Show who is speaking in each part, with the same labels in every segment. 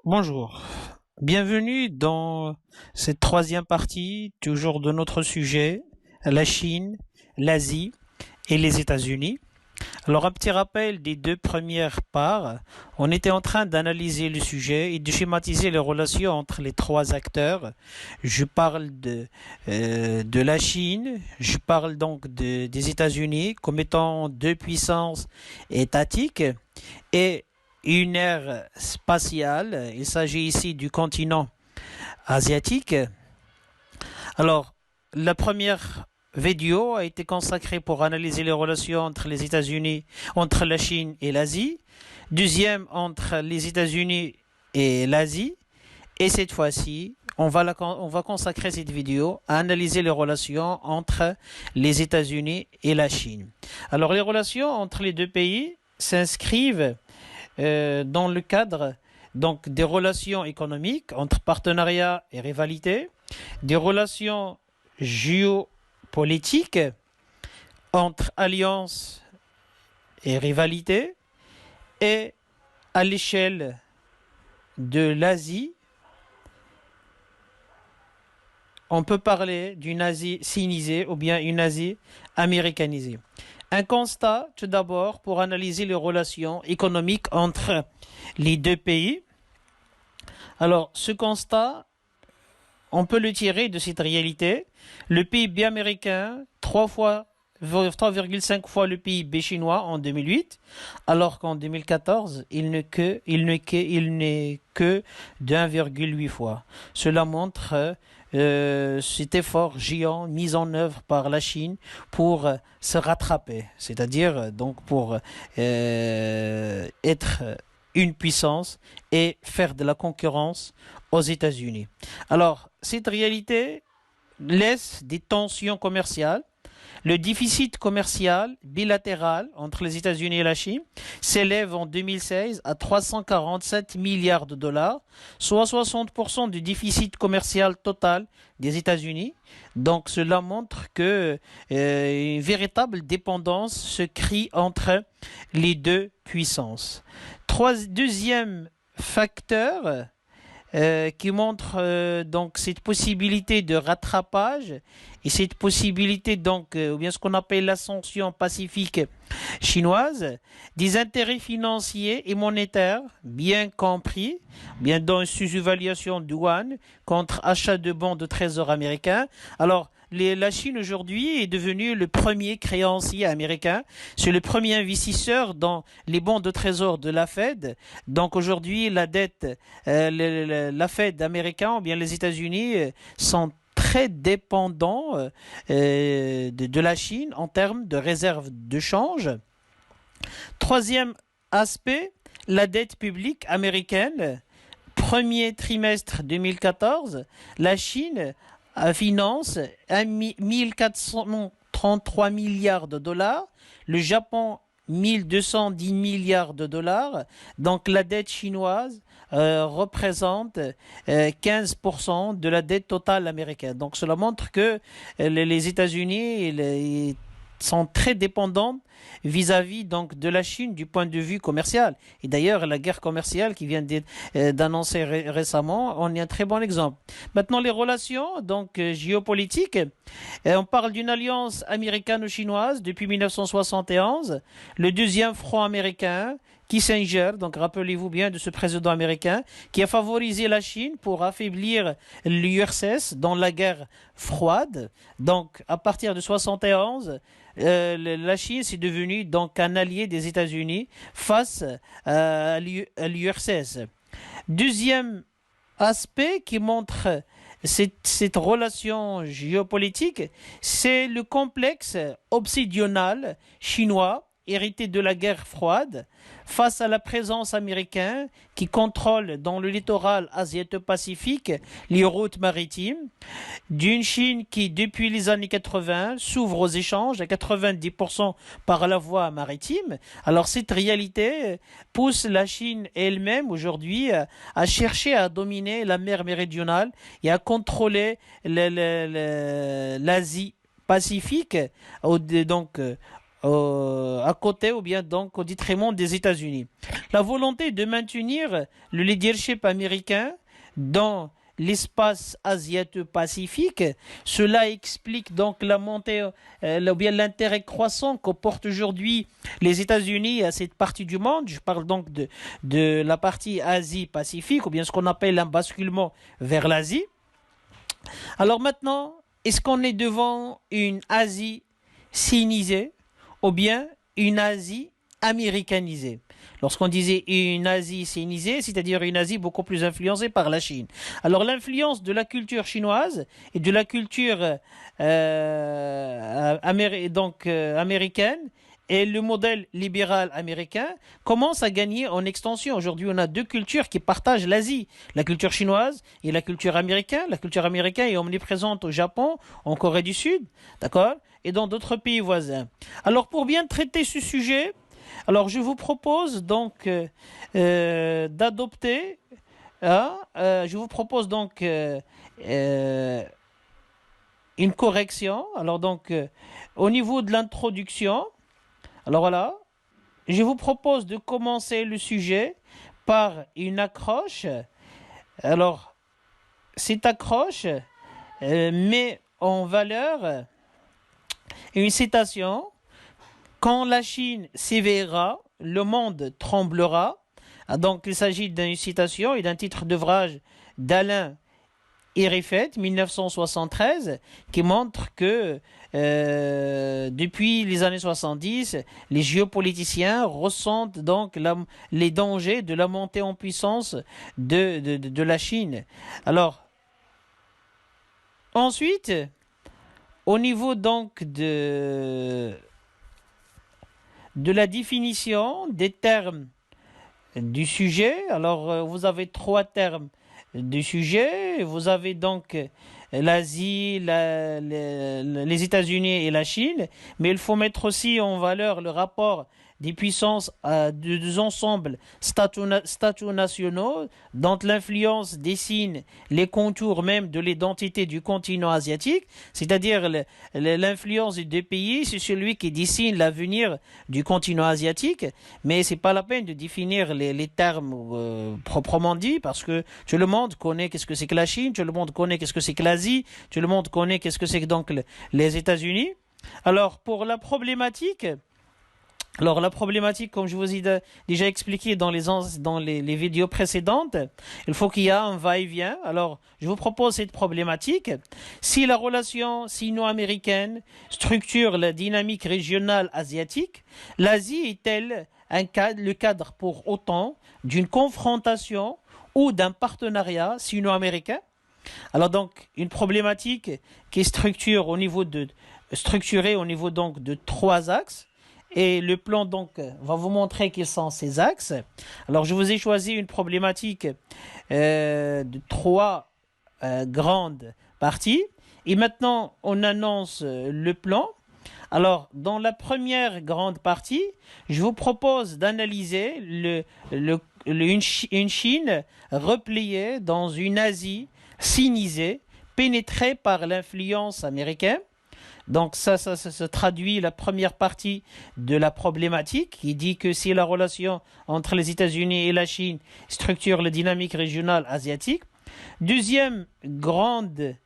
Speaker 1: Bonjour, bienvenue dans cette troisième partie, toujours de notre sujet, la Chine, l'Asie et les États-Unis. Alors un petit rappel des deux premières parts. On était en train d'analyser le sujet et de schématiser les relations entre les trois acteurs. Je parle de la Chine, je parle donc des États-Unis comme étant deux puissances étatiques et une ère spatiale. Il s'agit ici du continent asiatique. Alors, la première vidéo a été consacrée pour analyser les relations entre les États-Unis, entre la Chine et l'Asie. Deuxième, entre les États-Unis et l'Asie. Et cette fois-ci, on va consacrer cette vidéo à analyser les relations entre les États-Unis et la Chine. Alors, les relations entre les deux pays s'inscrivent dans le cadre donc des relations économiques entre partenariat et rivalité, des relations géopolitiques entre alliances et rivalité, et à l'échelle de l'Asie, on peut parler d'une Asie sinisée ou bien une Asie américanisée. Un constat, tout d'abord, pour analyser les relations économiques entre les deux pays. Alors, ce constat, on peut le tirer de cette réalité. Le PIB américain, 3,5 fois le PIB chinois en 2008, alors qu'en 2014, il n'est que d'1,8 fois. Cela montre cet effort géant mis en œuvre par la Chine pour se rattraper, c'est-à-dire donc pour être une puissance et faire de la concurrence aux États-Unis. Alors, cette réalité laisse des tensions commerciales. Le déficit commercial bilatéral entre les États-Unis et la Chine s'élève en 2016 à 347 milliards de dollars, soit 60% du déficit commercial total des États-Unis. Donc cela montre que une véritable dépendance se crée entre les deux puissances. Deuxième facteur qui montre donc cette possibilité de rattrapage et cette possibilité donc ou bien ce qu'on appelle l'ascension pacifique chinoise, des intérêts financiers et monétaires bien compris, bien dans une sous-évaluation de yuan contre achat de bons de trésor américains. Alors la Chine aujourd'hui est devenue le premier créancier américain. C'est le premier investisseur dans les bons de trésor de la Fed. Donc aujourd'hui, la dette, la Fed américain ou bien les États-Unis sont très dépendants de la Chine en termes de réserve de change. Troisième aspect, la dette publique américaine. Premier trimestre 2014, la Chine finance 1433 milliards de dollars, le Japon 1210 milliards de dollars. Donc la dette chinoise représente 15% de la dette totale américaine. Donc cela montre que les États-Unis sont très dépendants vis-à-vis donc de la Chine du point de vue commercial. Et d'ailleurs, la guerre commerciale qui vient d'annoncer récemment en est un très bon exemple. Maintenant, les relations donc géopolitiques. On parle d'une alliance américano-chinoise depuis 1971, le deuxième front américain. Kissinger, donc rappelez-vous bien de ce président américain, qui a favorisé la Chine pour affaiblir l'URSS dans la guerre froide. Donc, à partir de 71, la Chine s'est devenue donc un allié des États-Unis face à l'URSS. Deuxième aspect qui montre cette relation géopolitique, c'est le complexe obsidional chinois hérité de la guerre froide, face à la présence américaine qui contrôle dans le littoral asiatique-pacifique les routes maritimes, d'une Chine qui, depuis les années 80, s'ouvre aux échanges à 90% par la voie maritime. Alors cette réalité pousse la Chine elle-même aujourd'hui à chercher à dominer la mer méridionale et à contrôler l'Asie Pacifique, donc à côté ou bien donc au détriment des États-Unis. La volonté de maintenir le leadership américain dans l'espace asiatique-pacifique, cela explique donc la montée, ou bien l'intérêt croissant que portent aujourd'hui les États-Unis à cette partie du monde. Je parle donc de la partie Asie-Pacifique, ou bien ce qu'on appelle un basculement vers l'Asie. Alors maintenant, est-ce qu'on est devant une Asie sinisée ou bien une Asie américanisée? Lorsqu'on disait une Asie sinisée, c'est-à-dire une Asie beaucoup plus influencée par la Chine. Alors l'influence de la culture chinoise et de la culture américaine et le modèle libéral américain commence à gagner en extension. Aujourd'hui, on a deux cultures qui partagent l'Asie, la culture chinoise et la culture américaine. La culture américaine est omniprésente au Japon, en Corée du Sud, d'accord, et dans d'autres pays voisins. Alors, pour bien traiter ce sujet, alors je vous propose donc d'adopter, je vous propose donc une correction. Alors donc, au niveau de l'introduction, alors voilà, je vous propose de commencer le sujet par une accroche. Alors, cette accroche met en valeur une citation. Quand la Chine s'éveillera, le monde tremblera. Donc, il s'agit d'une citation et d'un titre d'ouvrage d'Alain Hérifet, 1973, qui montre que depuis les années 70, les géopoliticiens ressentent donc les dangers de la montée en puissance de la Chine. Alors, ensuite, au niveau donc de la définition des termes du sujet, alors vous avez trois termes du sujet. Vous avez donc l'Asie, les États-Unis et la Chine, mais il faut mettre aussi en valeur le rapport des puissances de deux ensembles statuts nationaux dont l'influence dessine les contours même de l'identité du continent asiatique, c'est-à-dire l'influence des deux pays, c'est celui qui dessine l'avenir du continent asiatique, mais c'est pas la peine de définir les termes proprement dit, parce que tout le monde connaît qu'est-ce que c'est que la Chine, tout le monde connaît qu'est-ce que c'est que l'Asie, tout le monde connaît qu'est-ce que c'est que donc les États-Unis. Alors pour la problématique, comme je vous ai déjà expliqué dans les vidéos précédentes, il faut qu'il y ait un va-et-vient. Alors, je vous propose cette problématique. Si la relation sino-américaine structure la dynamique régionale asiatique, l'Asie est-elle le cadre pour autant d'une confrontation ou d'un partenariat sino-américain? Alors donc, une problématique qui est structurée au niveau donc de trois axes. Et le plan donc va vous montrer quels sont ces axes. Alors je vous ai choisi une problématique de trois grandes parties. Et maintenant on annonce le plan. Alors dans la première grande partie, je vous propose d'analyser une Chine repliée dans une Asie sinisée, pénétrée par l'influence américaine. Donc ça traduit la première partie de la problématique qui dit que si la relation entre les États-Unis et la Chine structure la dynamique régionale asiatique. Deuxième grande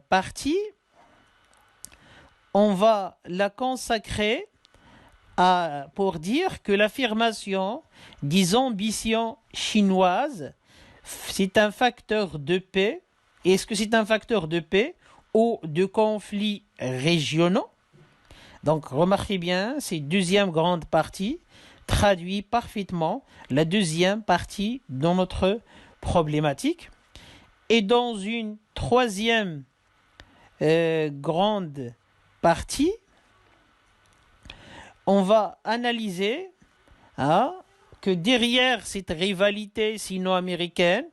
Speaker 1: partie, on va la consacrer pour dire que l'affirmation des ambitions chinoises, c'est un facteur de paix. Est-ce que c'est un facteur de paix ou de conflits régionaux? Donc remarquez bien, cette deuxième grande partie traduit parfaitement la deuxième partie de notre problématique. Et dans une troisième grande partie, on va analyser hein, que derrière cette rivalité sino-américaine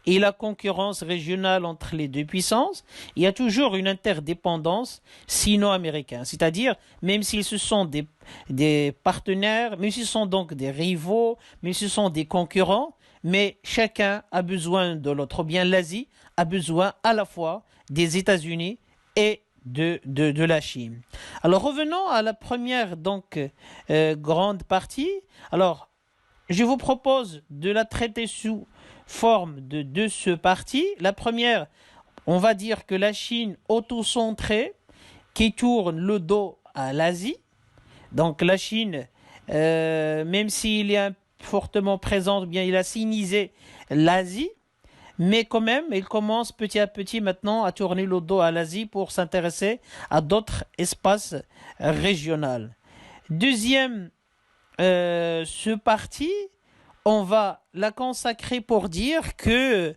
Speaker 1: et la concurrence régionale entre les deux puissances, il y a toujours une interdépendance sino-américaine. C'est-à-dire, même s'ils se sont des partenaires, même s'ils sont donc des rivaux, même s'ils sont des concurrents, mais chacun a besoin de l'autre. Ou bien l'Asie a besoin à la fois des États-Unis et de la Chine. Alors revenons à la première donc grande partie. Alors je vous propose de la traiter sous forme de deux sous-parties. La première, on va dire que la Chine auto-centrée qui tourne le dos à l'Asie. Donc la Chine, même s'il est fortement présent, bien il a sinisé l'Asie, mais quand même, il commence petit à petit maintenant à tourner le dos à l'Asie pour s'intéresser à d'autres espaces régionaux. Deuxième ce parti, on va la consacrer pour dire que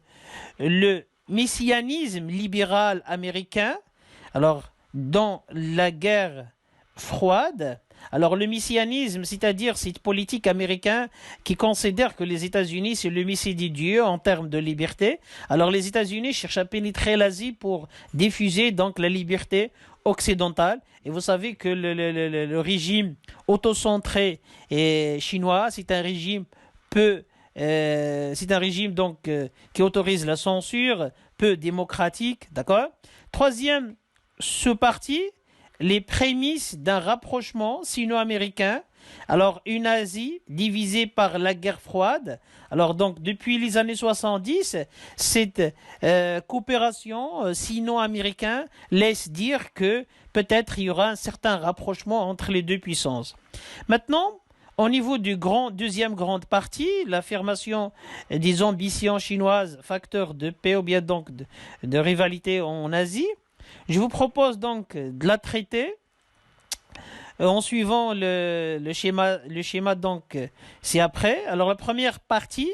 Speaker 1: le messianisme libéral américain, alors dans la guerre froide, alors le messianisme, c'est-à-dire cette politique américaine qui considère que les États-Unis c'est le messie de Dieu en termes de liberté. Alors les États-Unis cherchent à pénétrer l'Asie pour diffuser donc la liberté occidentale. Et vous savez que le régime autocentré et chinois, c'est un régime c'est un régime donc qui autorise la censure, peu démocratique, d'accord. Troisième, ce parti, les prémices d'un rapprochement sino-américain. Alors, une Asie divisée par la guerre froide. Alors, donc, depuis les années 70, cette coopération sino-américaine laisse dire que peut-être il y aura un certain rapprochement entre les deux puissances. Maintenant, au niveau du deuxième grande partie, l'affirmation des ambitions chinoises, facteur de paix ou bien donc de rivalité en Asie, je vous propose donc de la traiter en suivant le schéma donc c'est après. Alors la première partie,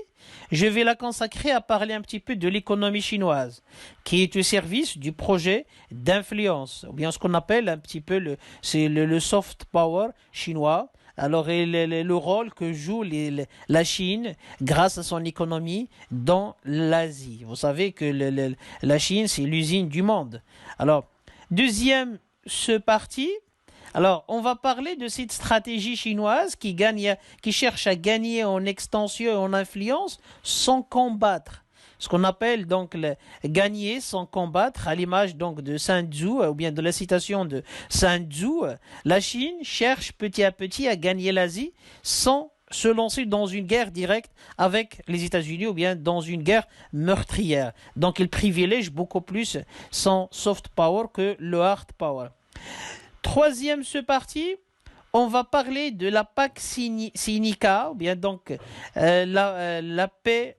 Speaker 1: je vais la consacrer à parler un petit peu de l'économie chinoise, qui est au service du projet d'influence, ou bien ce qu'on appelle un petit peu le soft power chinois. Alors, le rôle que joue la Chine grâce à son économie dans l'Asie. Vous savez que la Chine, c'est l'usine du monde. Alors, deuxième ce parti. Alors, on va parler de cette stratégie chinoise qui cherche à gagner en extension et en influence sans combattre. Ce qu'on appelle donc gagner sans combattre, à l'image donc de Sun Tzu, ou bien de la citation de Sun Tzu, la Chine cherche petit à petit à gagner l'Asie sans se lancer dans une guerre directe avec les États-Unis ou bien dans une guerre meurtrière. Donc il privilège beaucoup plus son soft power que le hard power. Troisième ce parti, on va parler de la PAC Sinica, ou bien donc la paix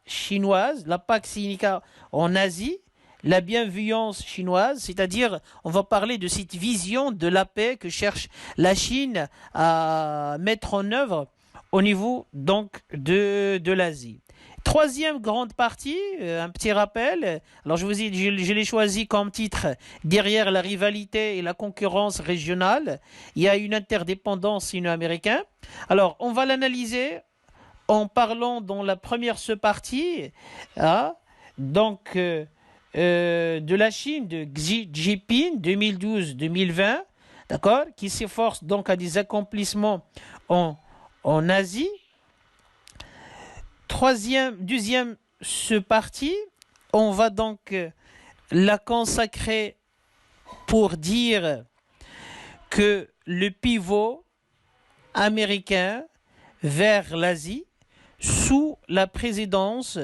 Speaker 1: chinoise, la PAC Sinica en Asie, la bienveillance chinoise, c'est-à-dire on va parler de cette vision de la paix que cherche la Chine à mettre en œuvre au niveau donc de l'Asie. Troisième grande partie, un petit rappel. Alors je vous ai dit, je l'ai choisi comme titre derrière la rivalité et la concurrence régionale. Il y a une interdépendance sino-américaine. Alors on va l'analyser en parlant dans la première partie, donc de la Chine de Xi Jinping 2012-2020, d'accord, qui s'efforce donc à des accomplissements en Asie. Deuxième partie, on va donc la consacrer pour dire que le pivot américain vers l'Asie sous la présidence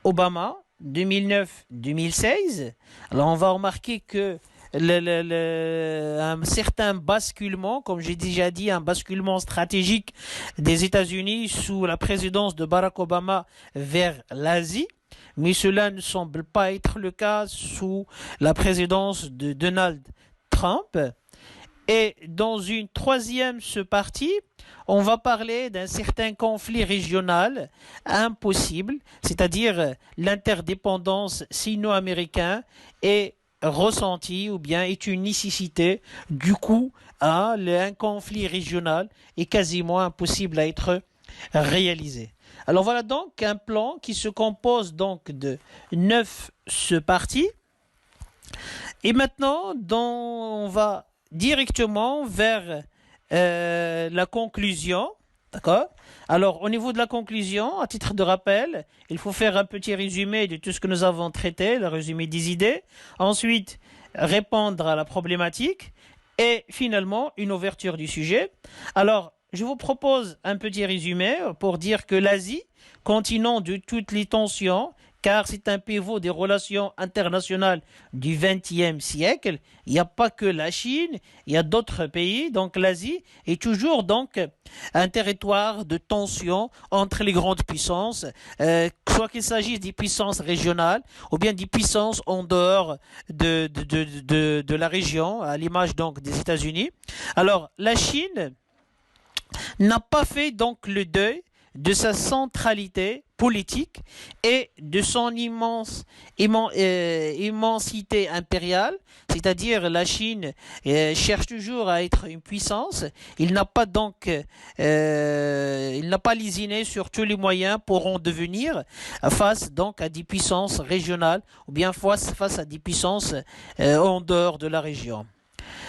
Speaker 1: Obama 2009-2016. Alors on va remarquer que un certain basculement, comme j'ai déjà dit, un basculement stratégique des États-Unis sous la présidence de Barack Obama vers l'Asie, mais cela ne semble pas être le cas sous la présidence de Donald Trump. Et dans une troisième partie, on va parler d'un certain conflit régional impossible, c'est-à-dire l'interdépendance sino-américaine et ressenti ou bien est une nécessité. Du coup, un conflit régional est quasiment impossible à être réalisé. Alors voilà donc un plan qui se compose donc de 9 parties. Et maintenant, on va directement vers la conclusion. D'accord? Alors, au niveau de la conclusion, à titre de rappel, il faut faire un petit résumé de tout ce que nous avons traité, le résumé des idées. Ensuite, répondre à la problématique. Et finalement, une ouverture du sujet. Alors, je vous propose un petit résumé pour dire que l'Asie, continent de toutes les tensions, car c'est un pivot des relations internationales du XXe siècle. Il n'y a pas que la Chine, il y a d'autres pays. Donc l'Asie est toujours donc un territoire de tension entre les grandes puissances, soit qu'il s'agisse des puissances régionales ou bien des puissances en dehors de la région, à l'image donc des États-Unis. Alors la Chine n'a pas fait donc le deuil de sa centralité politique et de son immensité impériale, c'est-à-dire la Chine cherche toujours à être une puissance. Il n'a pas donc, il n'a pas lésiné sur tous les moyens pour en devenir face donc à des puissances régionales ou bien face à des puissances en dehors de la région.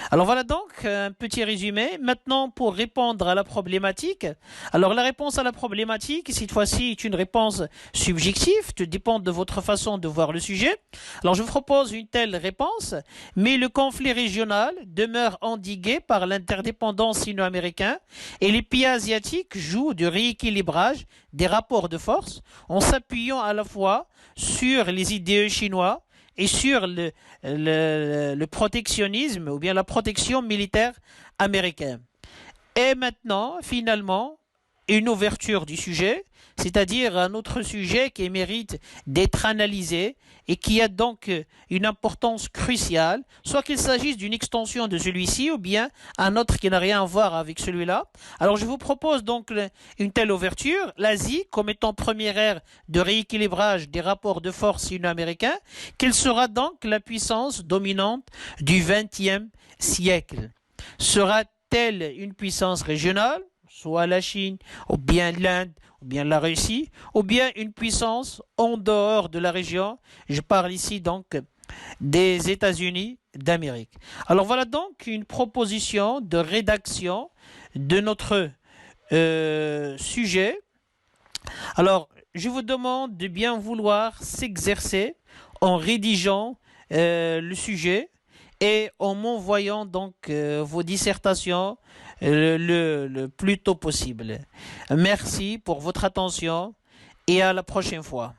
Speaker 1: Alors voilà donc un petit résumé. Maintenant, pour répondre à la problématique. Alors la réponse à la problématique, cette fois-ci, est une réponse subjective, tout dépend de votre façon de voir le sujet. Alors je vous propose une telle réponse, mais le conflit régional demeure endigué par l'interdépendance sino-américaine et les pays asiatiques jouent du rééquilibrage des rapports de force en s'appuyant à la fois sur les idéaux chinois et sur le protectionnisme ou bien la protection militaire américaine. Et maintenant, finalement, une ouverture du sujet, c'est-à-dire un autre sujet qui mérite d'être analysé et qui a donc une importance cruciale, soit qu'il s'agisse d'une extension de celui-ci ou bien un autre qui n'a rien à voir avec celui-là. Alors je vous propose donc une telle ouverture, l'Asie comme étant première ère de rééquilibrage des rapports de force sino-américains, quelle sera donc la puissance dominante du XXe siècle? Sera-t-elle une puissance régionale, soit la Chine, ou bien l'Inde, ou bien la Russie, ou bien une puissance en dehors de la région? Je parle ici donc des États-Unis d'Amérique. Alors voilà donc une proposition de rédaction de notre sujet. Alors, je vous demande de bien vouloir s'exercer en rédigeant le sujet et en m'envoyant donc vos dissertations le plus tôt possible. Merci pour votre attention et à la prochaine fois.